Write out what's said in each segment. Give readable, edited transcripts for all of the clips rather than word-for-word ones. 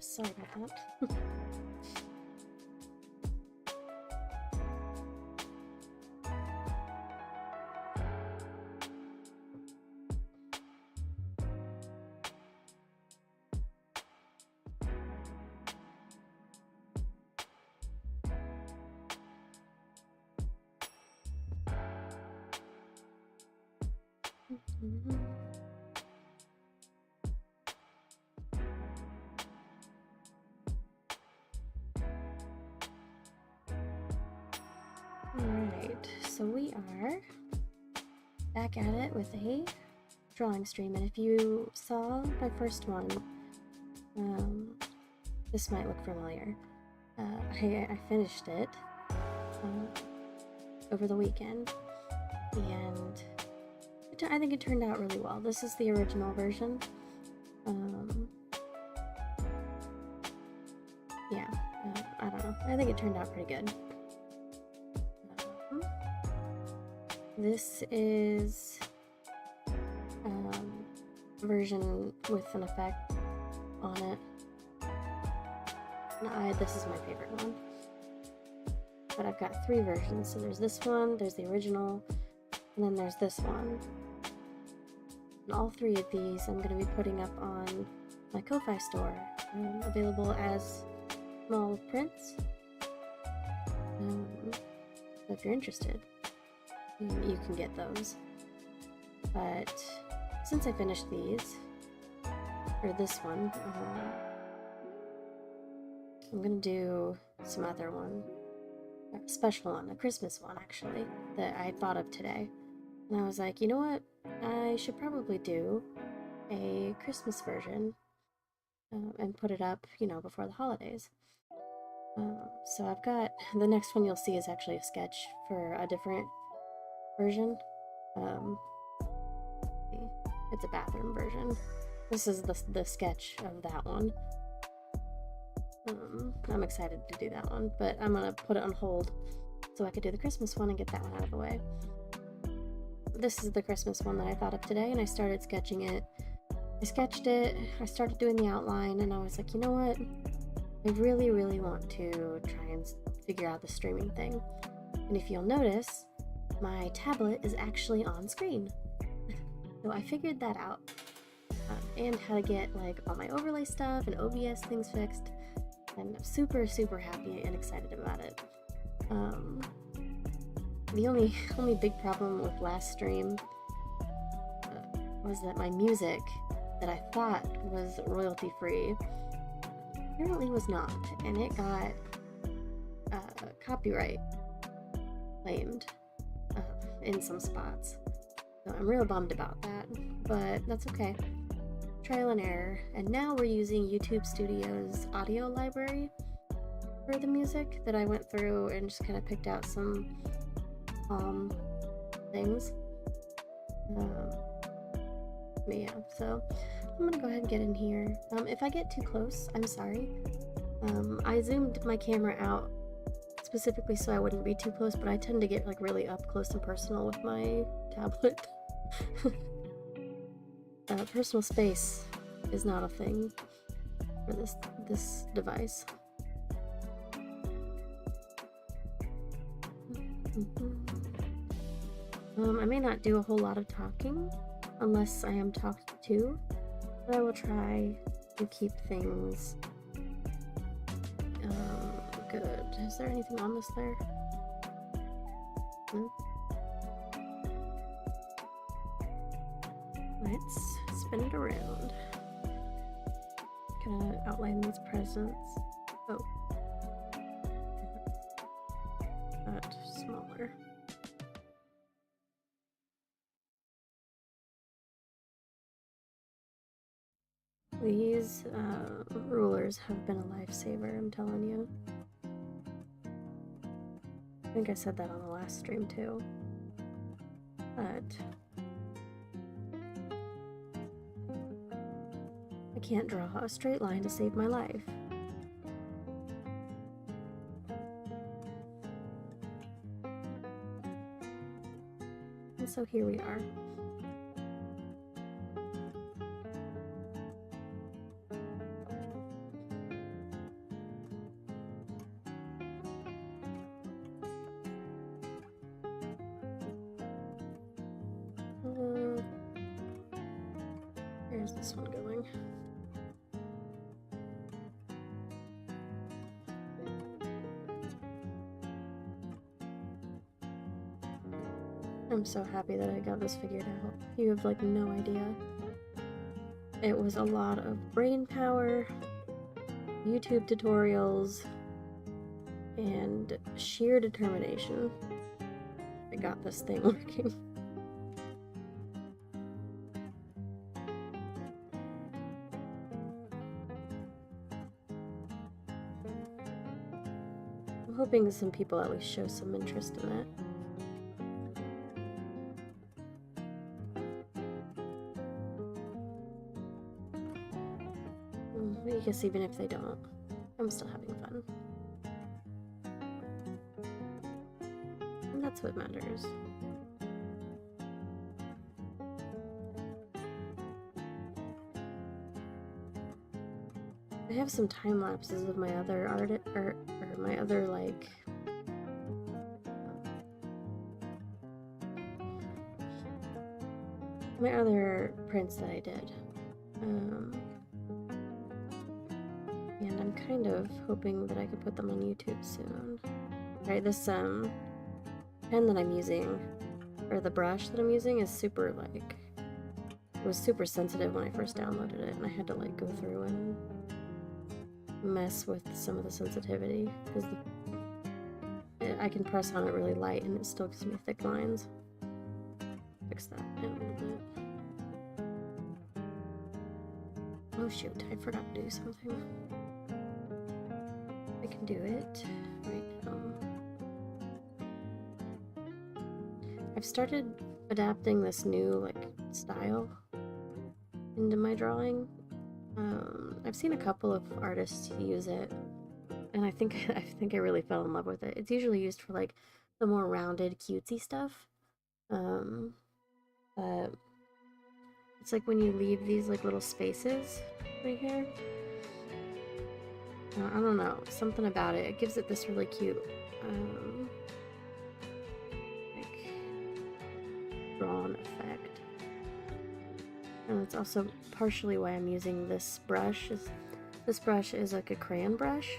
Sorry about that. Alright, so we are back at it with a drawing stream, and if you saw my first one, this might look familiar. I finished it over the weekend, and I think it turned out really well. This is the original version. Yeah, I don't know. I think it turned out pretty good. This is version with an effect on it. And this is my favorite one. But I've got 3 versions. So there's this one, there's the original, and then there's this one. And all 3 of these I'm going to be putting up on my Ko-Fi store, available as small prints. So if you're interested, you can get those. But since I finished these, or this one, I'm gonna do some other one, a special one, a Christmas one actually, that I thought of today. And I was like, you know what, I should probably do a Christmas version and put it up, you know, before the holidays. So I've got, the next one you'll see is actually a sketch for a different version. It's a bathroom version. This is the sketch of that one. I'm excited to do that one, but I'm gonna put it on hold so I could do the Christmas one and get that one out of the way. This is the Christmas one that I thought of today, and I started sketching it. I sketched it, I started doing the outline, and I was like, you know what? I really, really want to try and figure out the streaming thing. And if you'll notice, my tablet is actually on screen. So I figured that out. And how to get like all my overlay stuff and OBS things fixed. And I'm super, super happy and excited about it. The only big problem with last stream was that my music that I thought was royalty free apparently was not, and it got copyright claimed in some spots. So I'm real bummed about that, but that's okay. Trial and error. And now we're using YouTube Studio's audio library for the music that I went through and just kind of picked out some things. But yeah, so I'm gonna go ahead and get in here. If I get too close, I'm sorry. I zoomed my camera out specifically so I wouldn't be too close, but I tend to get like really up close and personal with my tablet. Personal space is not a thing for this device. I may not do a whole lot of talking unless I am talked to, but I will try to keep things good. Is there anything on this there? No? Let's spin it around. Gonna outline these presents. Oh. But smaller. These rulers have been a lifesaver, I'm telling you. I think I said that on the last stream too. But I can't draw a straight line to save my life. And so here we are. How's this one going? I'm so happy that I got this figured out. You have like no idea. It was a lot of brain power, YouTube tutorials, and sheer determination. I got this thing working. I'm hoping some people at least show some interest in it. I guess even if they don't, I'm still having fun. And that's what matters. I have some time lapses of my other art, or my other like my other prints that I did. And I'm kind of hoping that I could put them on YouTube soon. Right, this pen that I'm using, or the brush that I'm using, is super like, it was super sensitive when I first downloaded it, and I had to like go through and mess with some of the sensitivity, because I can press on it really light and it still gives me thick lines. Fix that in a little bit. Oh shoot, I forgot to do something. I can do it right now. I've started adapting this new like style into my drawing. I've seen a couple of artists use it, and I think I really fell in love with it. It's usually used for like the more rounded, cutesy stuff. But it's like when you leave these like little spaces right here. I don't know, something about it. It gives it this really cute, like drawn effect. And it's also partially why I'm using this brush. This brush is like a crayon brush,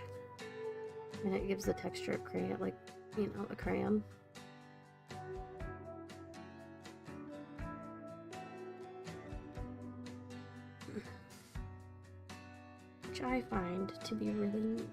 and it gives the texture of crayon, like, you know, a crayon. Which I find to be really neat.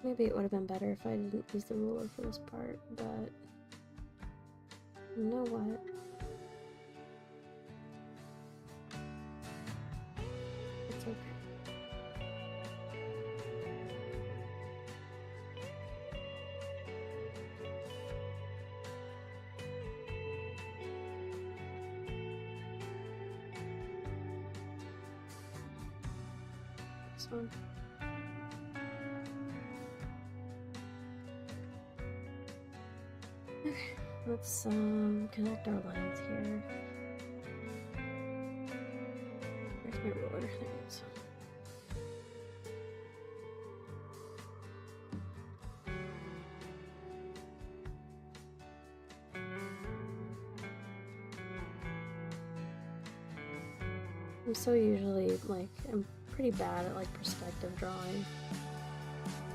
Maybe it would have been better if I didn't use the ruler for this part, but you know what? It's okay. This one. Okay, let's connect our lines here. Where's my ruler? There it is. I'm so usually like, I'm pretty bad at like perspective drawing,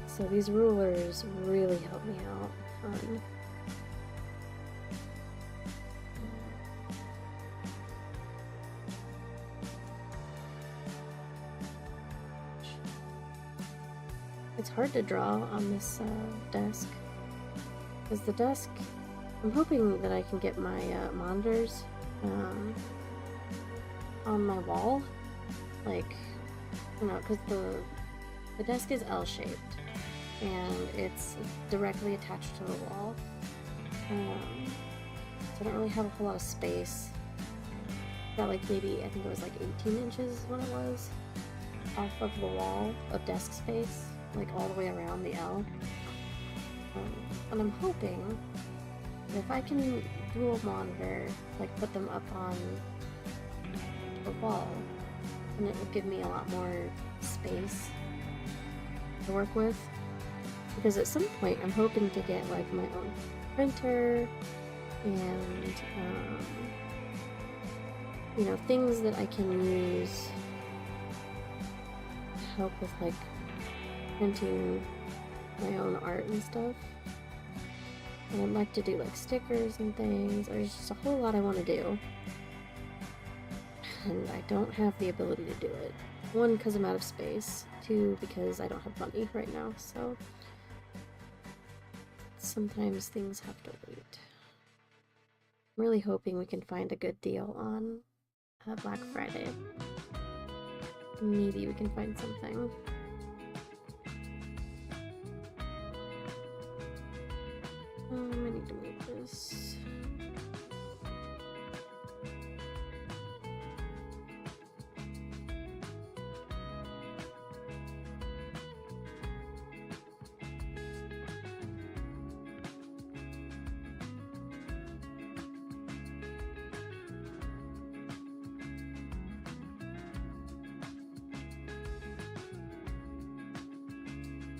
so these rulers really help me out a ton. It's hard to draw on this desk, because the desk, I'm hoping that I can get my monitors on my wall, like, you know, because the desk is L-shaped and it's directly attached to the wall, so I don't really have a whole lot of space. Got like maybe, I think it was like 18 inches is what it was, off of the wall of desk space, like all the way around the L. And I'm hoping that if I can dual monitor, like put them up on the wall, and it would give me a lot more space to work with. Because at some point I'm hoping to get like my own printer and you know, things that I can use to help with like printing my own art and stuff. And I'd like to do like stickers and things. There's just a whole lot I want to do. And I don't have the ability to do it. One, because I'm out of space. Two, because I don't have money right now, so sometimes things have to wait. I'm really hoping we can find a good deal on Black Friday. Maybe we can find something. I need to move this.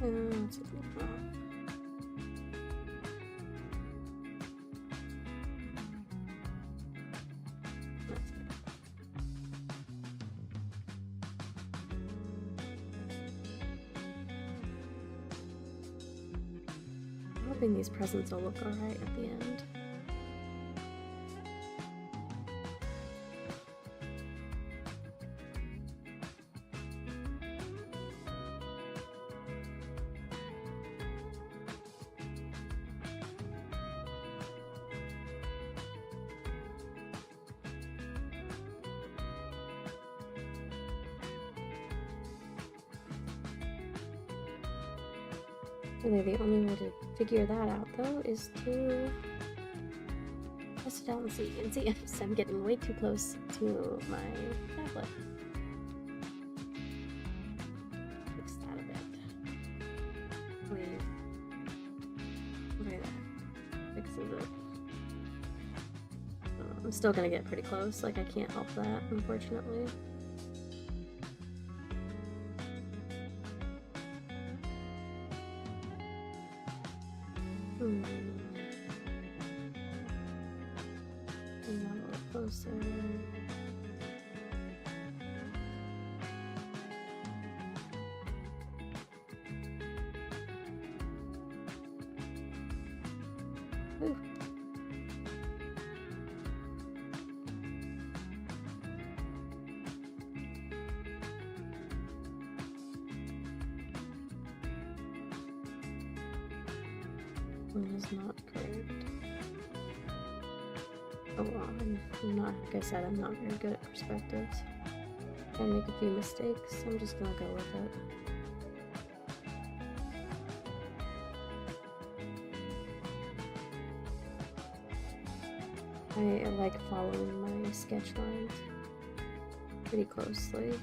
Let's take it off. I'm hoping these presents will look alright at the end. Really, the only way to figure that out, though, is to test it out and see. And see, I'm getting way too close to my tablet. Fix that a bit. Please. Okay, that fixes it. I'm still gonna get pretty close. Like, I can't help that, unfortunately. A little closer. Ooh. One is not curved. Oh well, I'm not, like I said, I'm not very good at perspectives. If I make a few mistakes, I'm just gonna go with it. I like following my sketch lines pretty closely.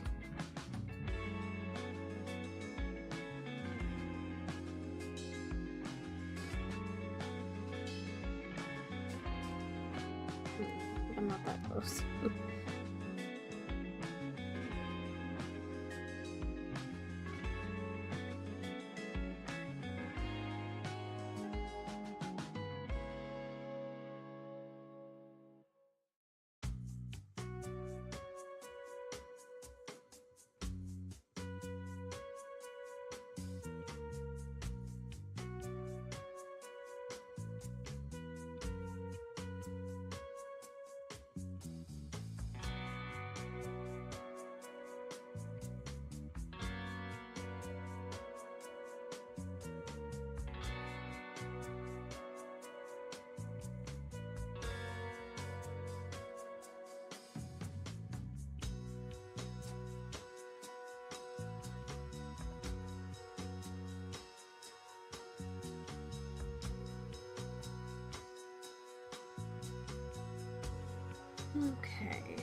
I'm not that close. Okay.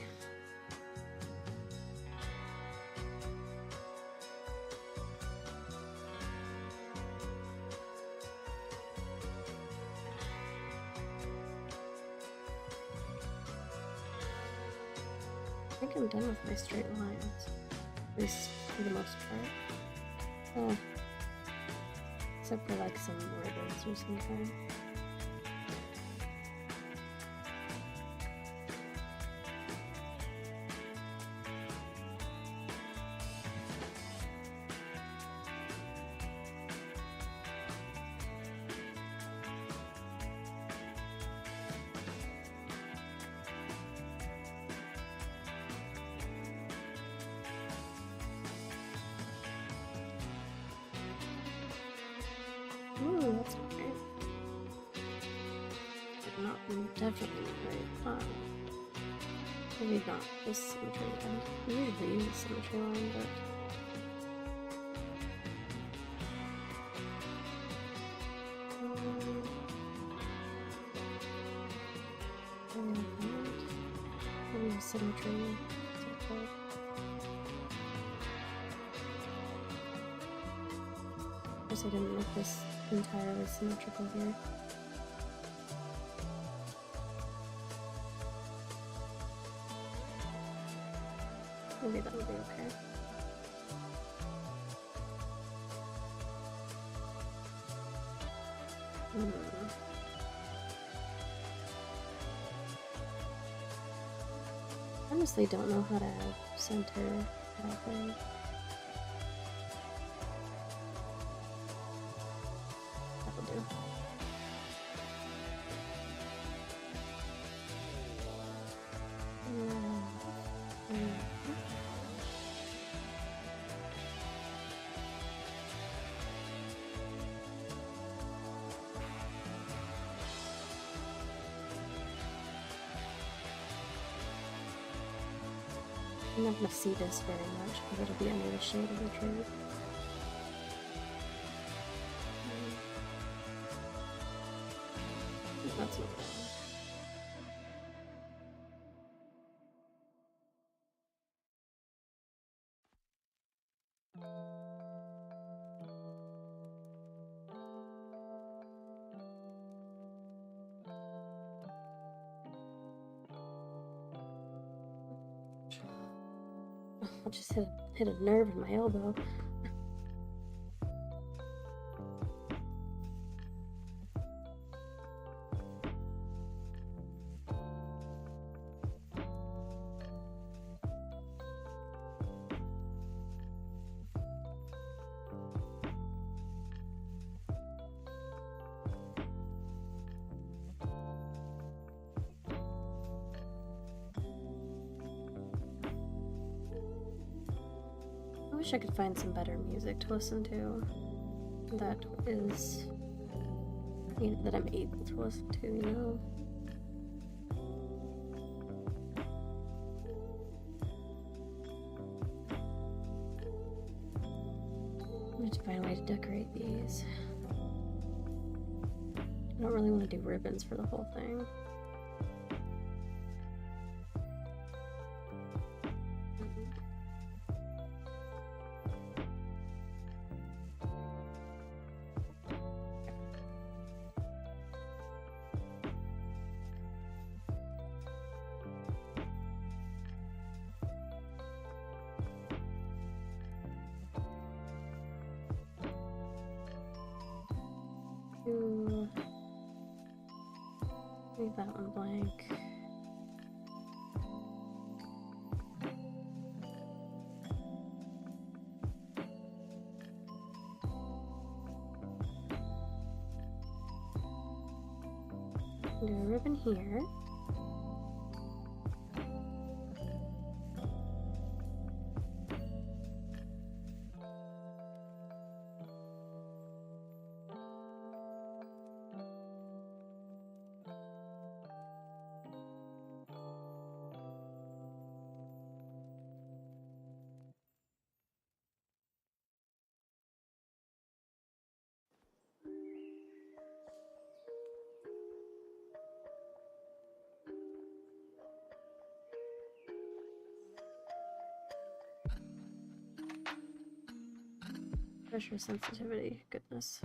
think I'm done with my straight lines, at least for the most part. Except for like some ribbons or something. Ooh, that's not right. Definitely not right. Maybe not this symmetry line. I usually use the symmetry line, but... maybe symmetry. I guess I didn't make this entirely symmetrical here. Maybe that'll be okay. Honestly, don't know how to center that thing. That'll do. I'm not going to see this very much because it'll be under the shade of the tree. That's not bad. I just hit a nerve in my elbow. I wish I could find some better music to listen to that is, you know, that I'm able to listen to, you know? I need to find a way to decorate these. I don't really want to do ribbons for the whole thing. Leave that one blank. Do a ribbon here. Pressure sensitivity, goodness.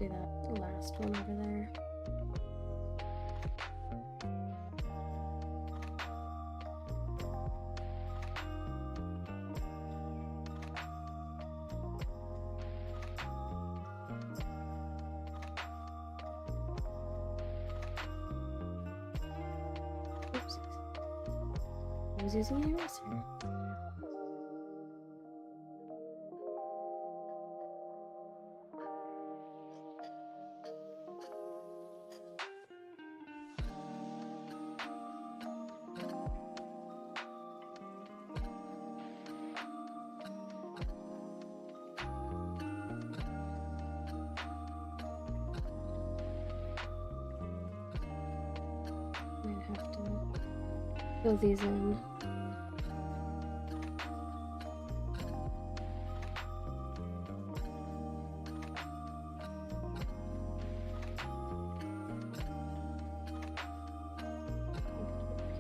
do that last one over there. Oops. I was using the eraser. Might have to fill these in.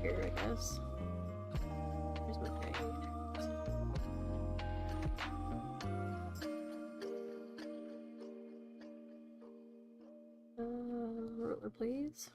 Here, I guess. Here's my bag. Ruler, please.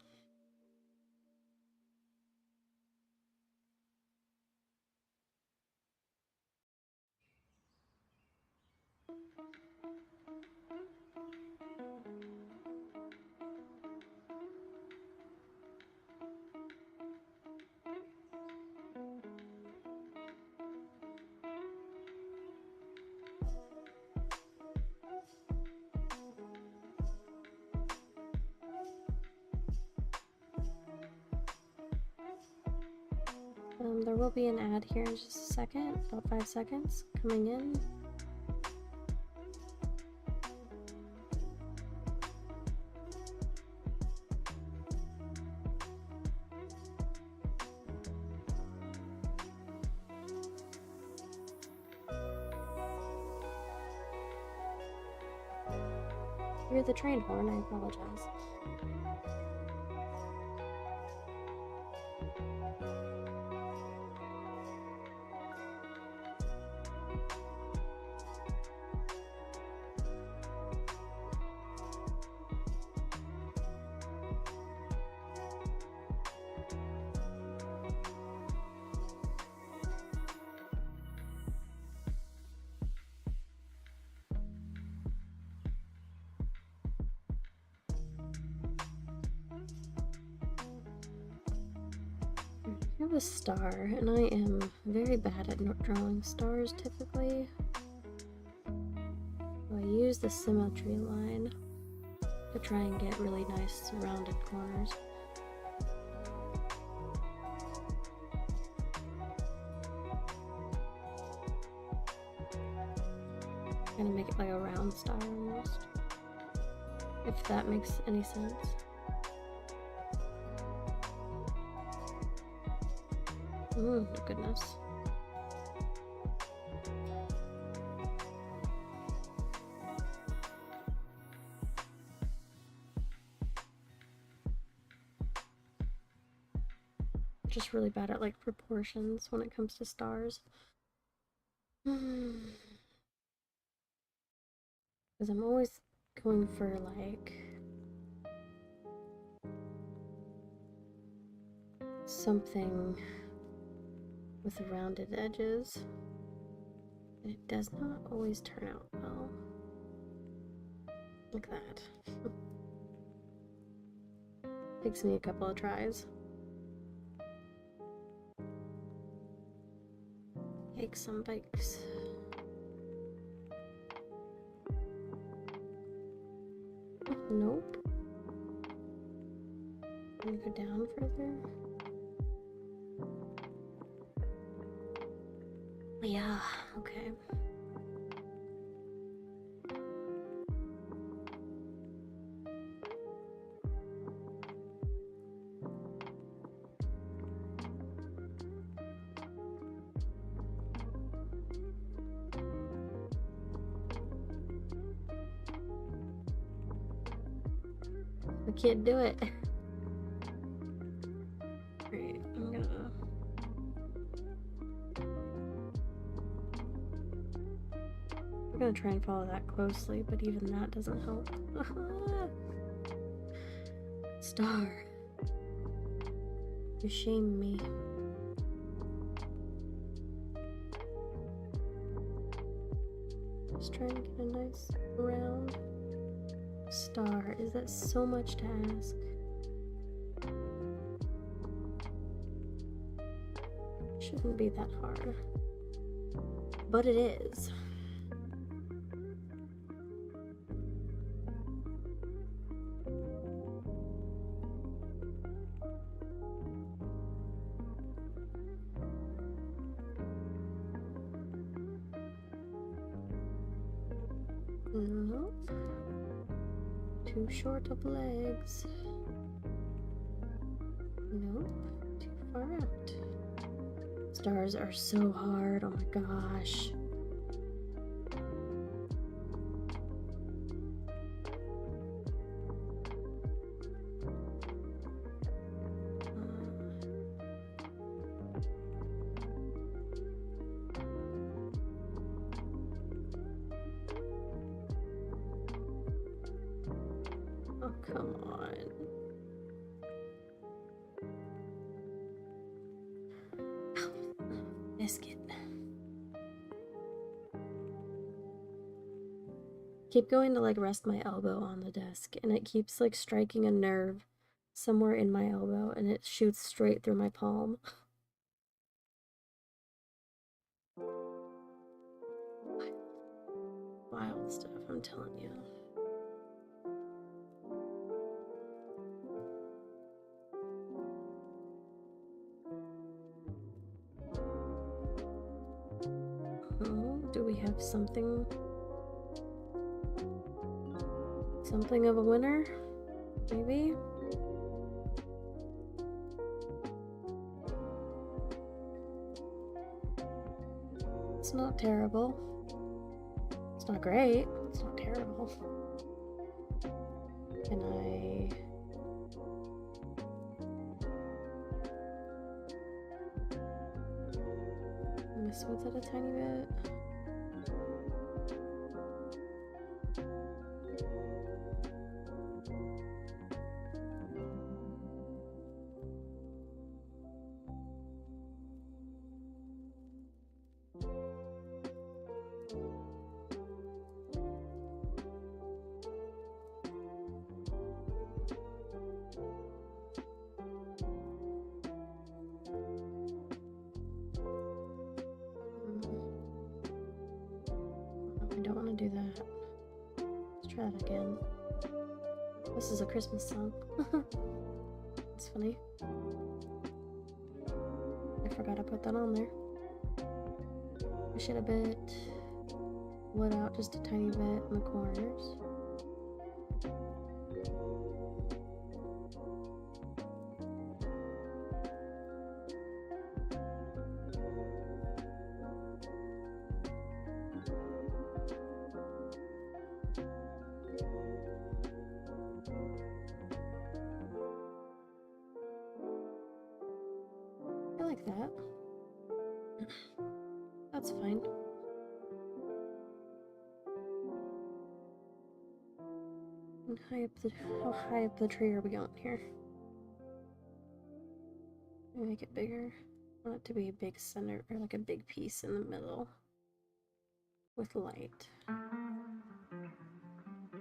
There will be an ad here in just a second, about 5 seconds, coming in. You're the train horn, I apologize. I have a star, and I am very bad at drawing stars typically. So I use the symmetry line to try and get really nice rounded corners. Kind of make it like a round star almost, if that makes any sense. Goodness. Just really bad at like proportions when it comes to stars. Because I'm always going for like something with rounded edges, and it does not always turn out well like that. Takes me a couple of tries. Take some bikes. Nope. I'm gonna go down further. Yeah, okay. I can't do it. Alright, I'm gonna try and follow that closely, but even that doesn't help. Star. You shame me. Just trying to get a nice round star. Is that so much to ask? Shouldn't be that hard. But it is. Nope. Too short of legs. Nope. Too far out. Stars are so hard. Oh my gosh. Oh, come on. Biscuit. Keep going to like rest my elbow on the desk, and it keeps like striking a nerve somewhere in my elbow, and it shoots straight through my palm. Wild stuff, I'm telling you. Oh, do we have something of a winner? Maybe? It's not terrible. It's not great. It's not terrible. Can I... mess with it a tiny bit? I don't want to do that. Let's try that again. This is a Christmas song. It's funny. I forgot I put that on there. Push it a bit. Let out just a tiny bit in the corners. I like that. That's fine. And how high up the tree are we going here? Make it bigger. I want it to be a big center, or like a big piece in the middle with light.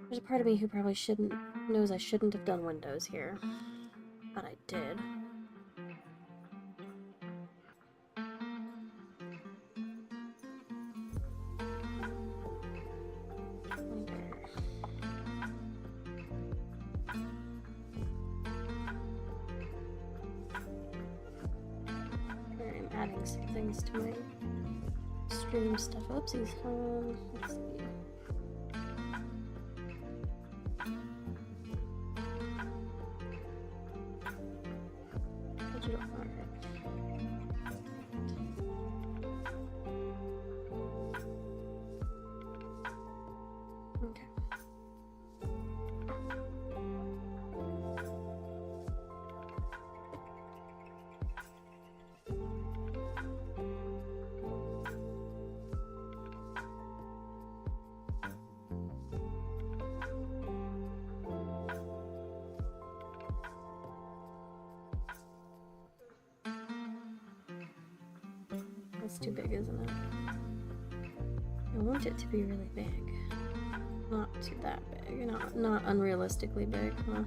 There's a part of me who probably knows I shouldn't have done windows here, but I did. I'm adding some things to my stream stuff. Oopsies. Let's see. Digital art. Okay. That's too big, isn't it? I want it to be really big. Not too that big. Not unrealistically big, huh?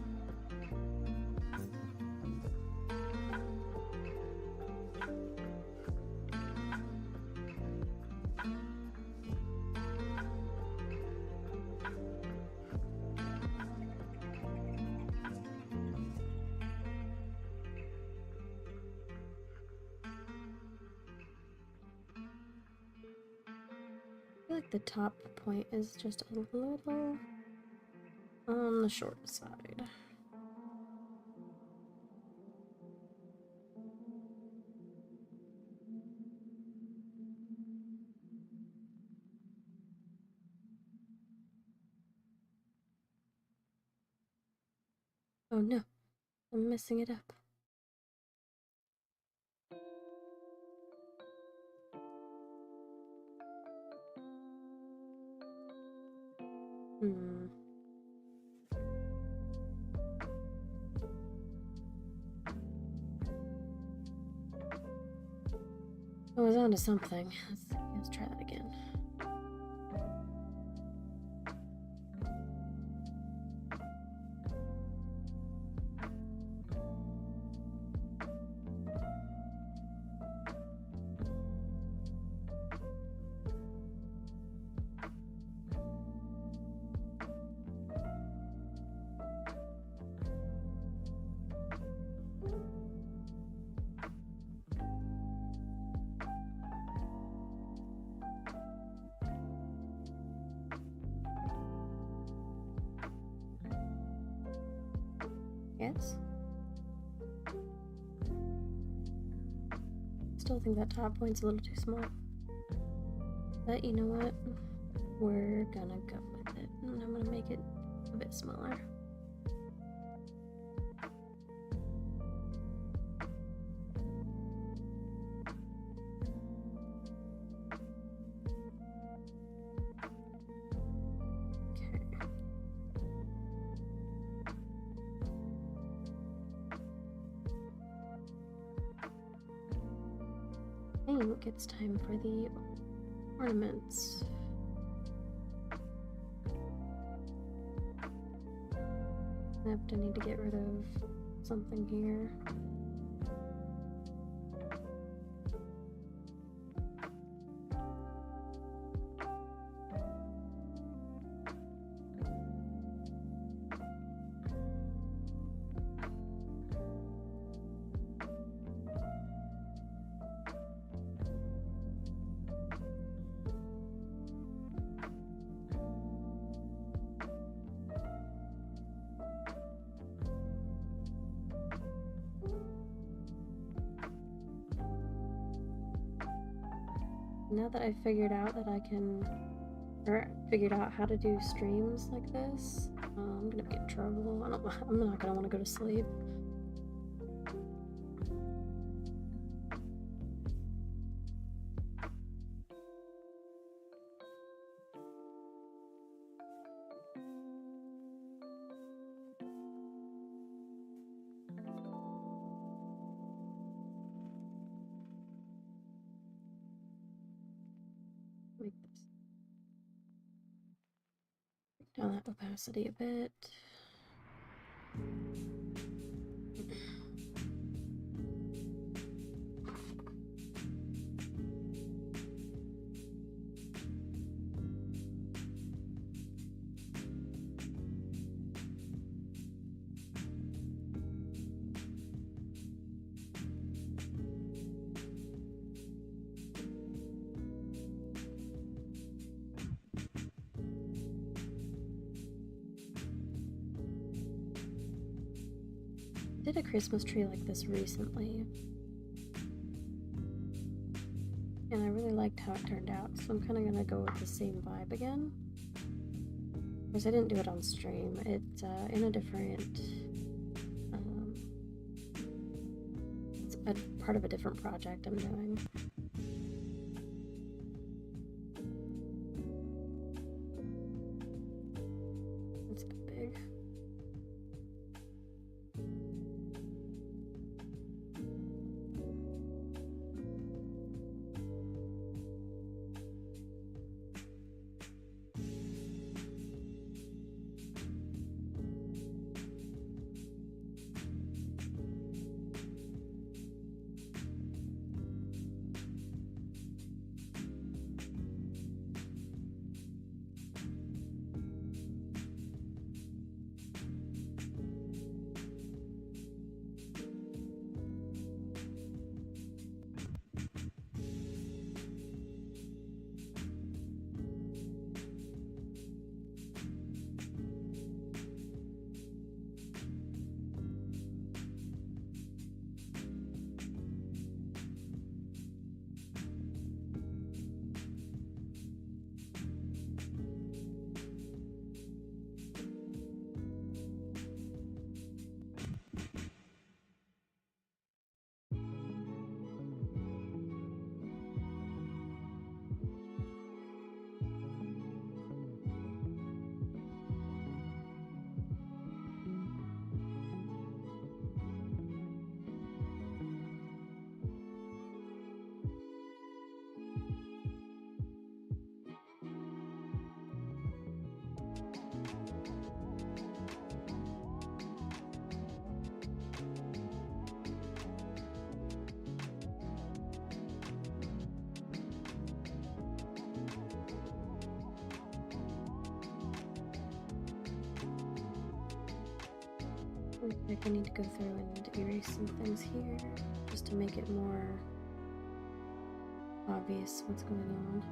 I feel like the top point is just a little on the short side. Oh no, I'm messing it up. Hmm. I was onto something. Let's try that again. Yes? Still think that top point's a little too small. But you know what? We're gonna go with it. And I'm gonna make it a bit smaller. I think it's time for the ornaments. I have to need to get rid of something here. Now that I've figured out that I can, or figured out how to do streams like this, I'm gonna get in trouble. I'm not gonna want to go to sleep. Make this down that opacity a bit. I did a Christmas tree like this recently, and I really liked how it turned out, so I'm kind of gonna go with the same vibe again. Of course, I didn't do it on stream. It's in a different, it's a part of a different project I'm doing. It's a bit big. Looks like I need to go through and erase some things here just to make it more obvious what's going on.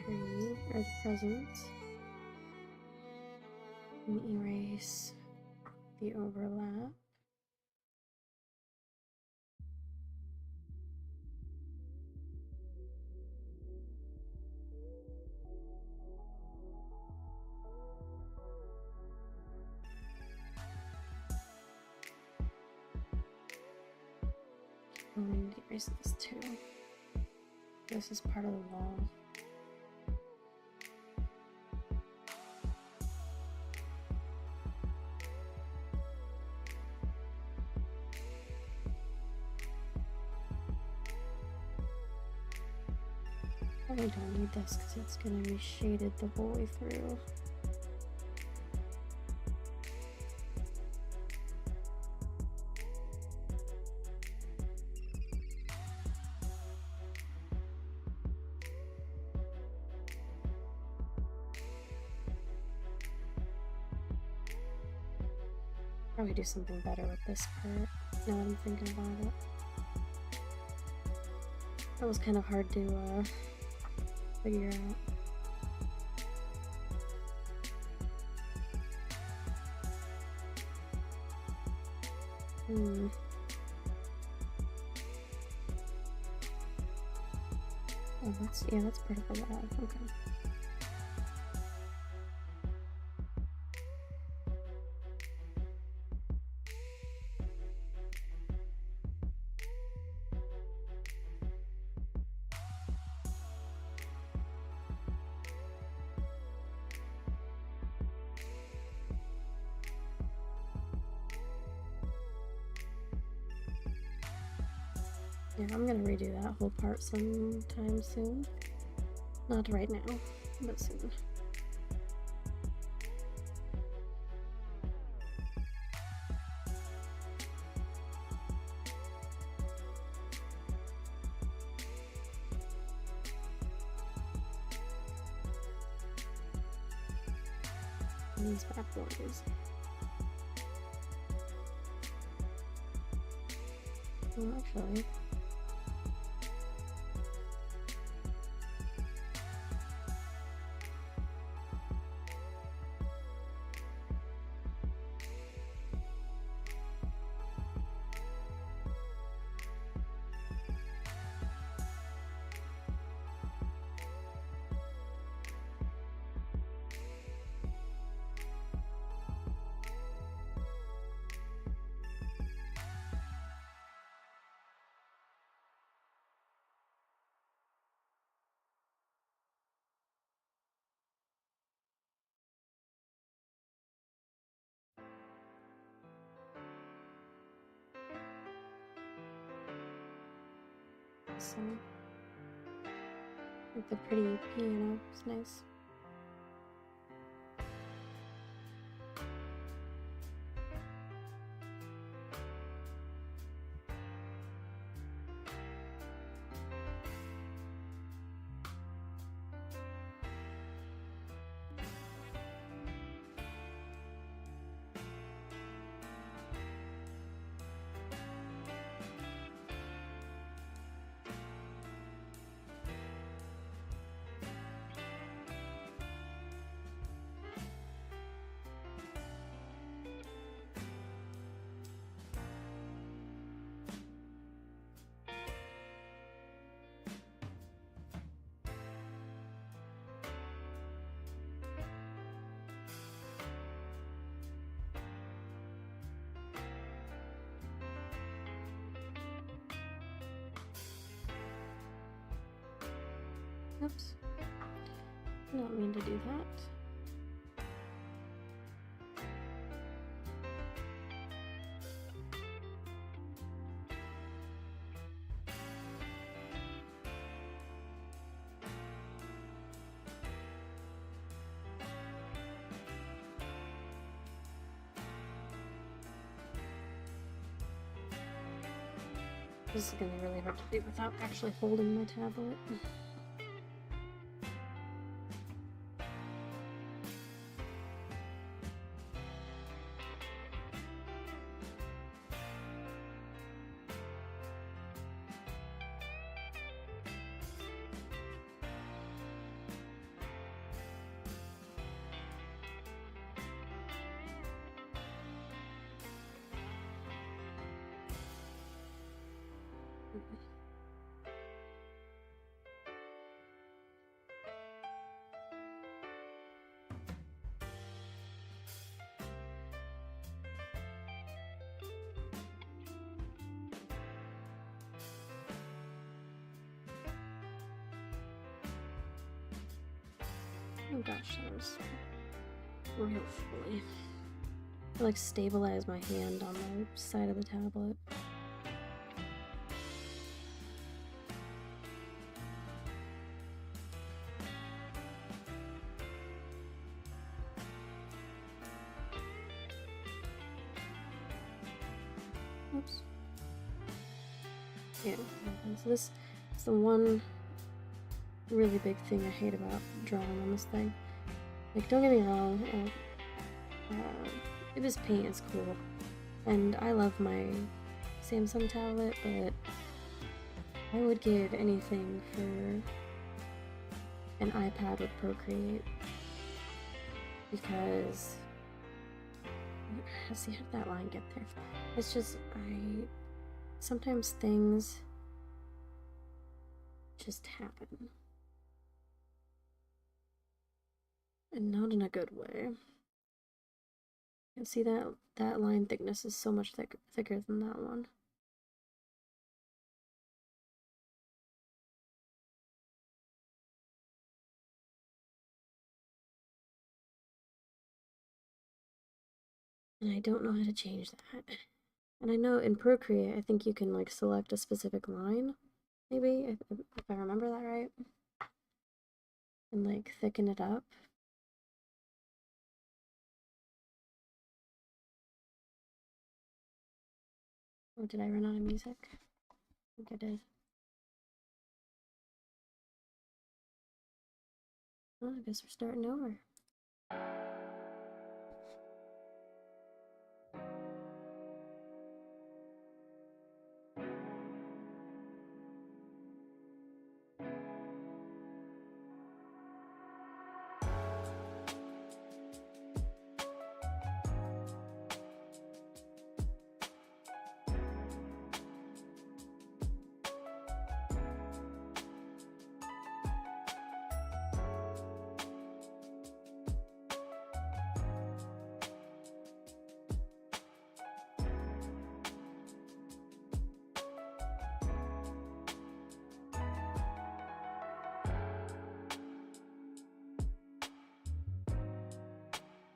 Tree or the presents, and erase the overlap. I'm going to erase this too. This is part of the wall. Probably don't need this because it's going to be shaded the whole way through. Probably do something better with this part now that I'm thinking about it. That was kind of hard to figure out. Oh, that's part of the wall. Okay. Yeah, I'm gonna redo that whole part sometime soon. Not right now, but soon. And these back ones. Well, actually, so with the pretty piano, it's nice. Oops. Not mean to do that. This is gonna be really hard to do without actually holding my tablet. Oh gosh, that was real fully. I like stabilize my hand on the side of the tablet. Oops. Yeah, so this is the one really big thing I hate about drawing on this thing. Like, don't get me wrong, Ibis Paint is cool, and I love my Samsung tablet, but I would give anything for an iPad with Procreate, because see, how did that line get there? It's just, sometimes things just happen. And not in a good way. You see that line thickness is so much thicker than that one. And I don't know how to change that. And I know in Procreate, I think you can like select a specific line, maybe, if I remember that right. And like thicken it up. Oh, did I run out of music? I think I did. Well, I guess we're starting over.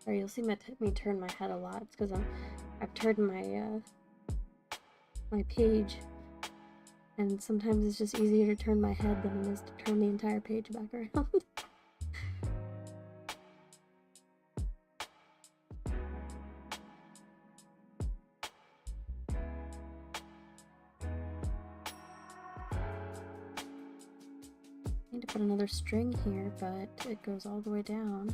Or you'll see me turn my head a lot. It's because I've turned my my page, and sometimes it's just easier to turn my head than it is to turn the entire page back around. Need to put another string here, but it goes all the way down.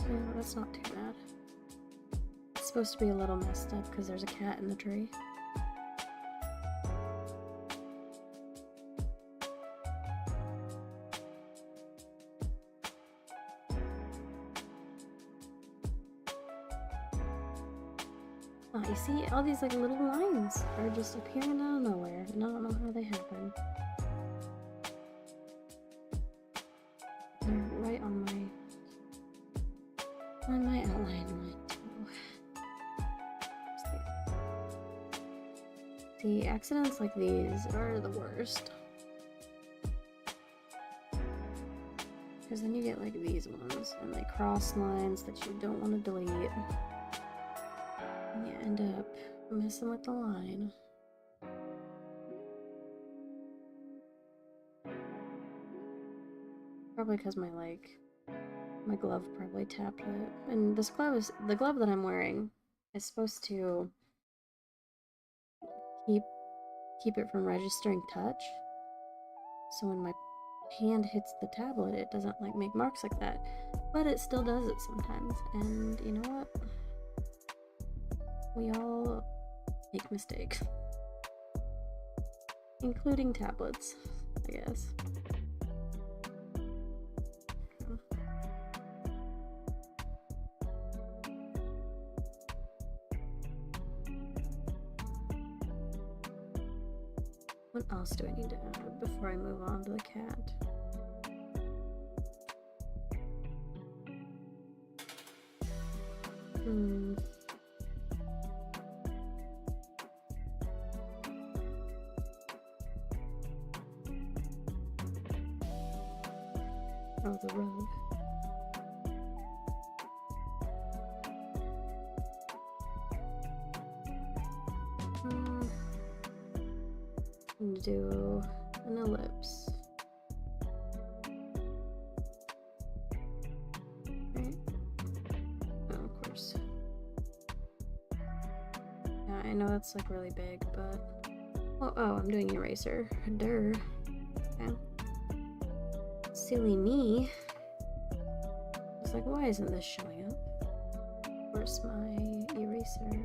Yeah, that's not too bad. It's supposed to be a little messed up because there's a cat in the tree. You see, all these like little lines are just appearing out of nowhere, and I don't know how they happen. They're On my outline line too. See, accidents like these are the worst. Because then you get like these ones, and like cross lines that you don't want to delete. And you end up messing with the line. Probably because my glove probably tapped it. And this glove is, the glove that I'm wearing is supposed to keep it from registering touch. So when my hand hits the tablet, it doesn't like make marks like that. But it still does it sometimes. And you know what? We all make mistakes. Including tablets, I guess. What else do I need to add before I move on to the cat? Oh, the rug. And do an ellipse. Right? Oh, of course. Yeah, I know that's like really big, but oh, I'm doing eraser. Durr. Okay. Silly me. It's like, why isn't this showing up? Where's my eraser?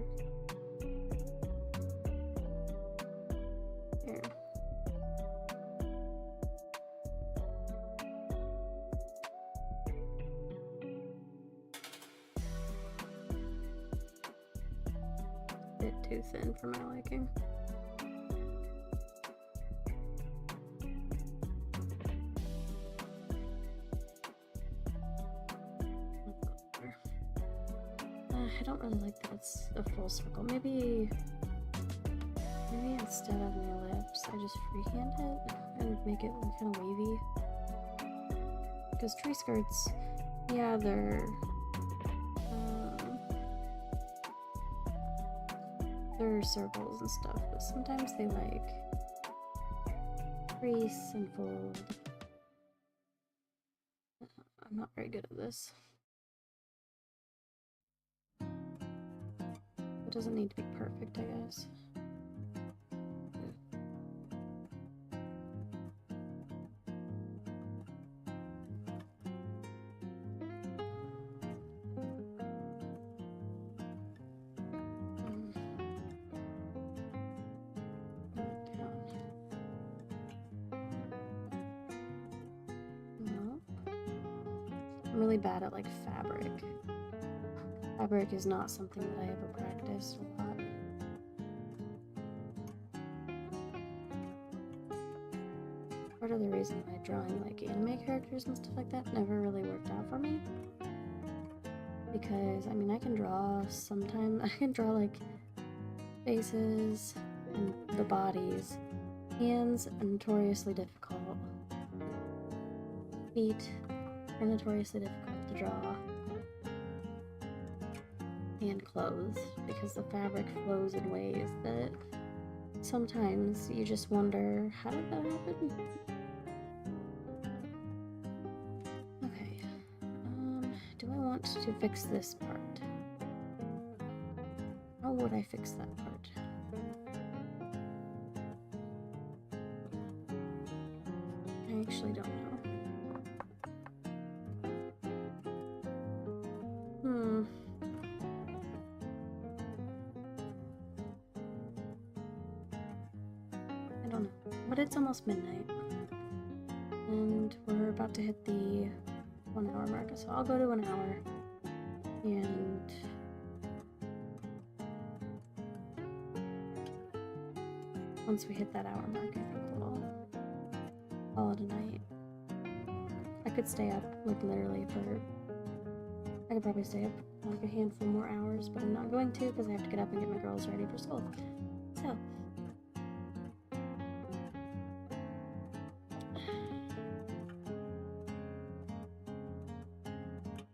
Here. Bit too thin for my liking. I don't really like that it's a full circle. Maybe instead of an ellipse, I just freehand it and make it kind of wavy. Because tree skirts, yeah, they're circles and stuff, but sometimes they like crease and fold. I'm not very good at this. It doesn't need to be perfect, I guess. I'm really bad at like fabric. Fabric is not something that I ever practiced a lot. Part of the reason why drawing like anime characters and stuff like that never really worked out for me. Because, I mean, I can draw sometimes, I can draw like faces and the bodies. Hands are notoriously difficult. Feet are notoriously difficult to draw. And clothes, because the fabric flows in ways that sometimes you just wonder, how did that happen? Okay, do I want to fix this part? How would I fix that part? I actually don't know. But it's almost midnight, and we're about to hit the 1 hour mark, so I'll go to an hour, and once we hit that hour mark, I think we'll call it a night. I could stay up, like, literally for I could probably stay up like a handful more hours, but I'm not going to because I have to get up and get my girls ready for school. So, I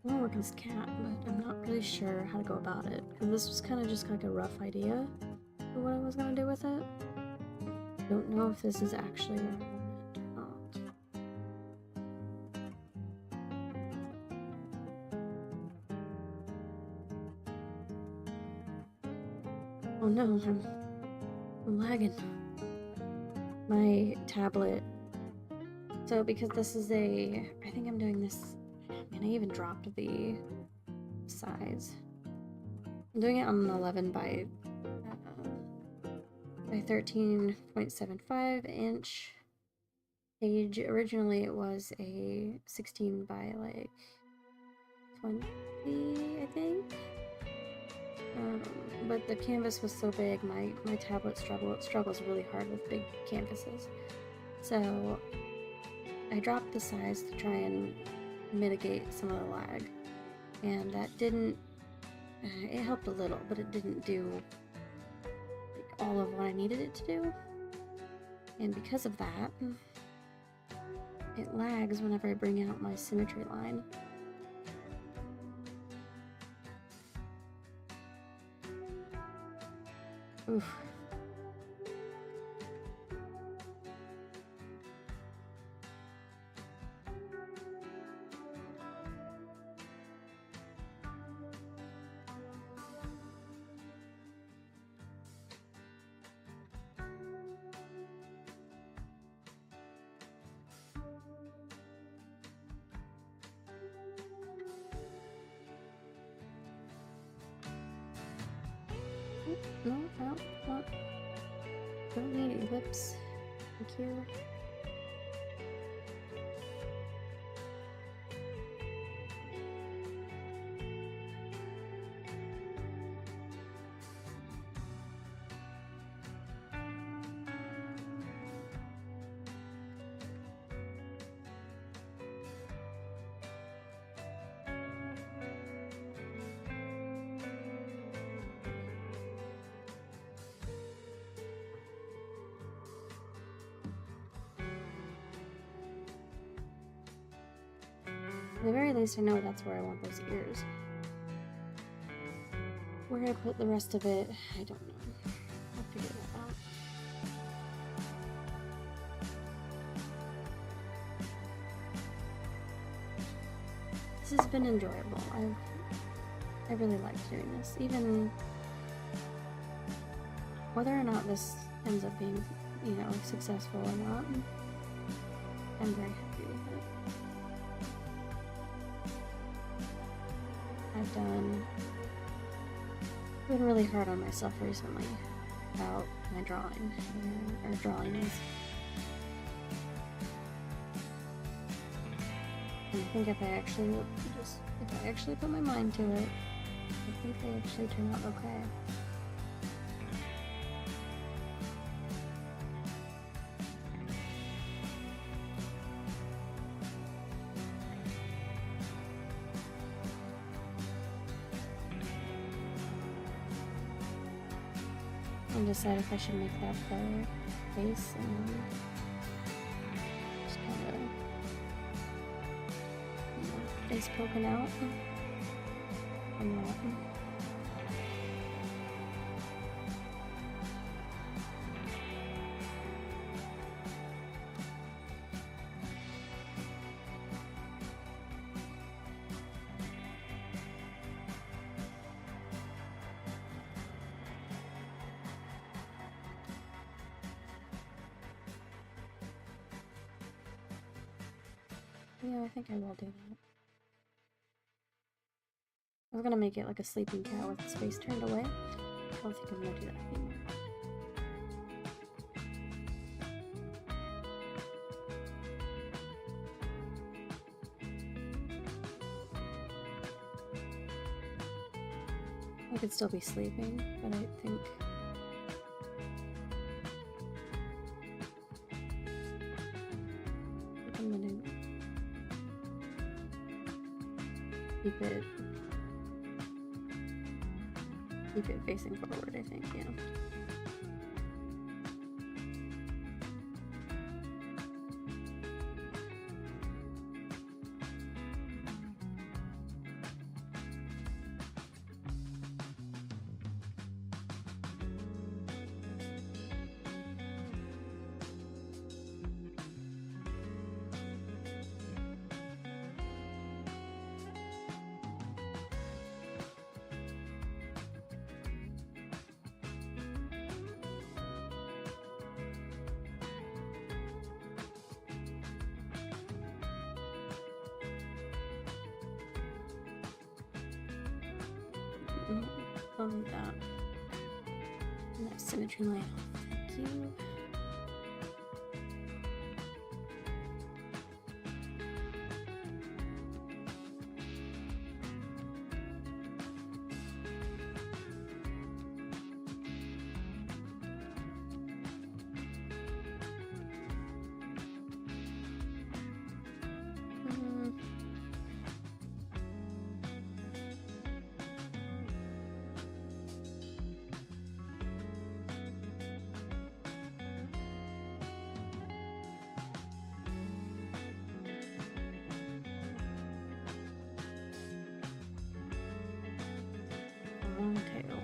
want to work on this cat, but I'm not really sure how to go about it because this was kind of just like a rough idea for what I was going to do with it. I don't know if this is actually where I want it or not. Oh no, I'm lagging. My tablet. So because this is I think I'm doing this, and I even dropped the size. I'm doing it on an 11 by 13.75 inch page. Originally it was a 16 by like 20, I think. But the canvas was so big, my tablet struggles really hard with big canvases. So I dropped the size to try and mitigate some of the lag, and that didn't, it helped a little, but it didn't do like all of what I needed it to do. And because of that, it lags whenever I bring out my symmetry line. Oof. No, don't need ellipse. Thank you. At the very least, I know that's where I want those ears. Where I put the rest of it, I don't know. I'll figure that out. This has been enjoyable. I really liked doing this. Even whether or not this ends up being, you know, successful or not, I'm very happy with it. I've been really hard on myself recently about my drawing, or drawings. And I think if I actually put my mind to it, I think they actually turn out okay. And decide if I should make that the face and just kind of, you know, face poking out and that. Yeah, I think I will do that. I was gonna make it like a sleeping cat with its face turned away. I don't think I'm gonna do that anymore. I could still be sleeping, but I think I'm gonna keep it keep it facing forward, I think, yeah. On that. And that symmetry line off. Thank you. Long tail.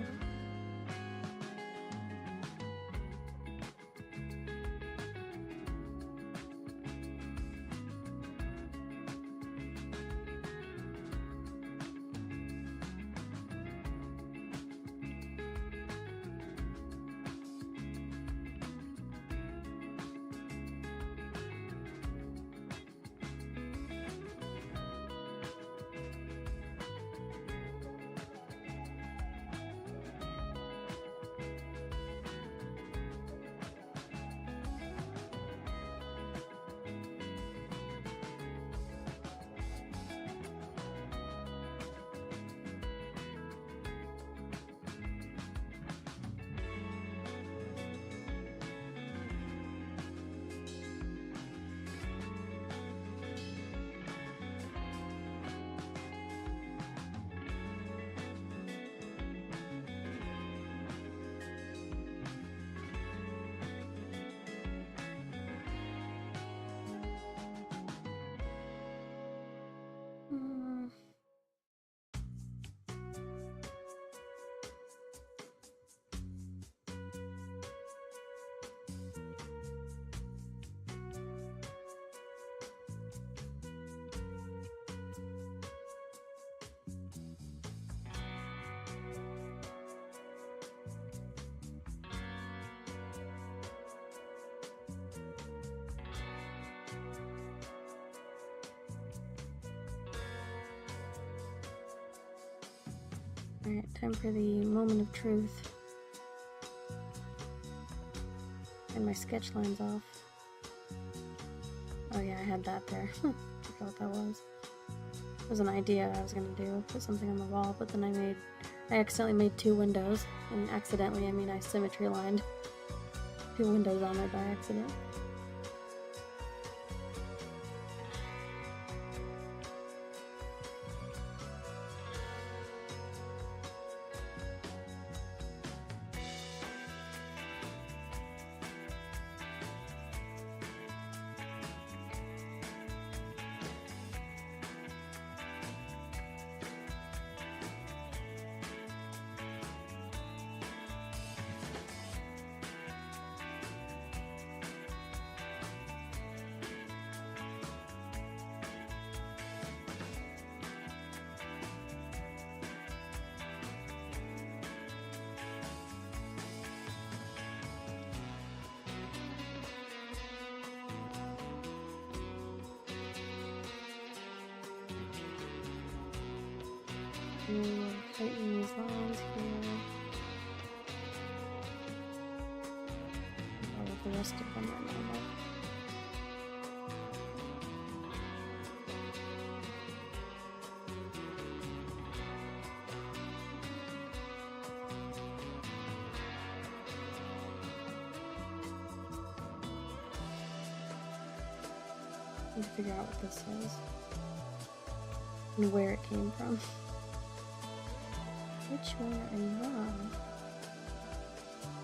Alright, time for the moment of truth. And my sketch line's off. Oh yeah, I had that there. I forgot what that was. It was an idea I was gonna do, put something on the wall, but then I accidentally made 2 windows. And accidentally, I mean I symmetry lined 2 windows on it by accident. Tighten these lines here. All of the rest of them are normal. I need to figure out what this is and where it came from. Which one are you on?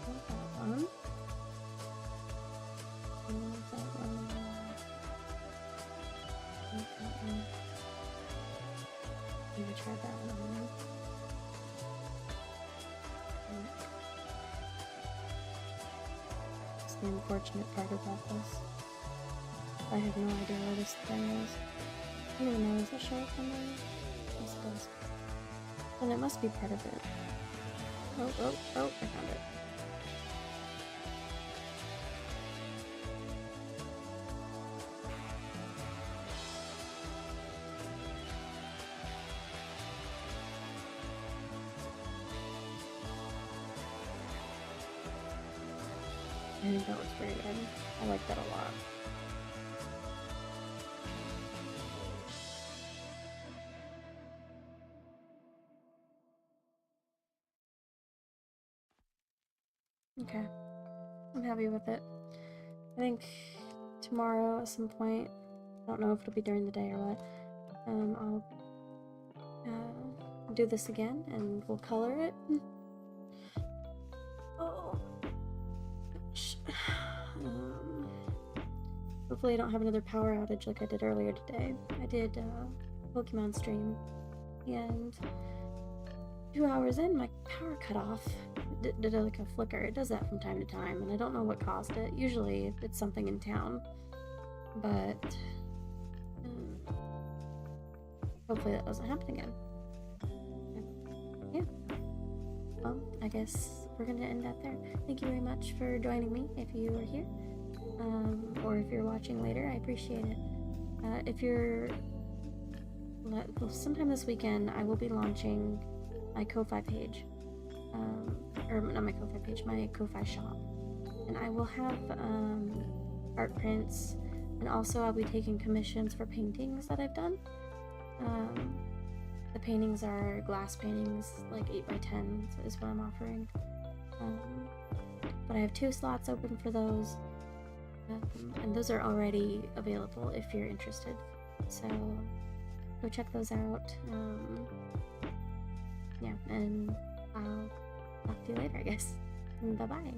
Not that one. Not that one. Not that one. I'm gonna try that one on. It's the unfortunate part about this. I have no idea where this thing is. I don't even know, does it show up on there? Yes, it does. Then it must be part of it. Oh, I found it. I think that looks pretty good. I like that a lot. Okay, I'm happy with it. I think tomorrow at some point, I don't know if it'll be during the day or what, I'll do this again and we'll color it. Oh gosh. Hopefully I don't have another power outage like I did earlier today. I did a Pokemon stream and 2 hours in my power cut off. Did like a flicker. It does that from time to time, and I don't know what caused it. Usually it's something in town, but hopefully that doesn't happen again. Yeah. Well, I guess we're gonna end that there. Thank you very much for joining me if you are here, or if you're watching later. I appreciate it. If you're sometime this weekend, I will be launching my Ko-Fi page. Or not my Ko-Fi page, my Ko-Fi shop. And I will have art prints, and also I'll be taking commissions for paintings that I've done. The paintings are glass paintings, like 8x10 is what I'm offering. But I have 2 slots open for those, and those are already available if you're interested. So go check those out. Yeah, and I'll talk to you later, I guess. Bye-bye.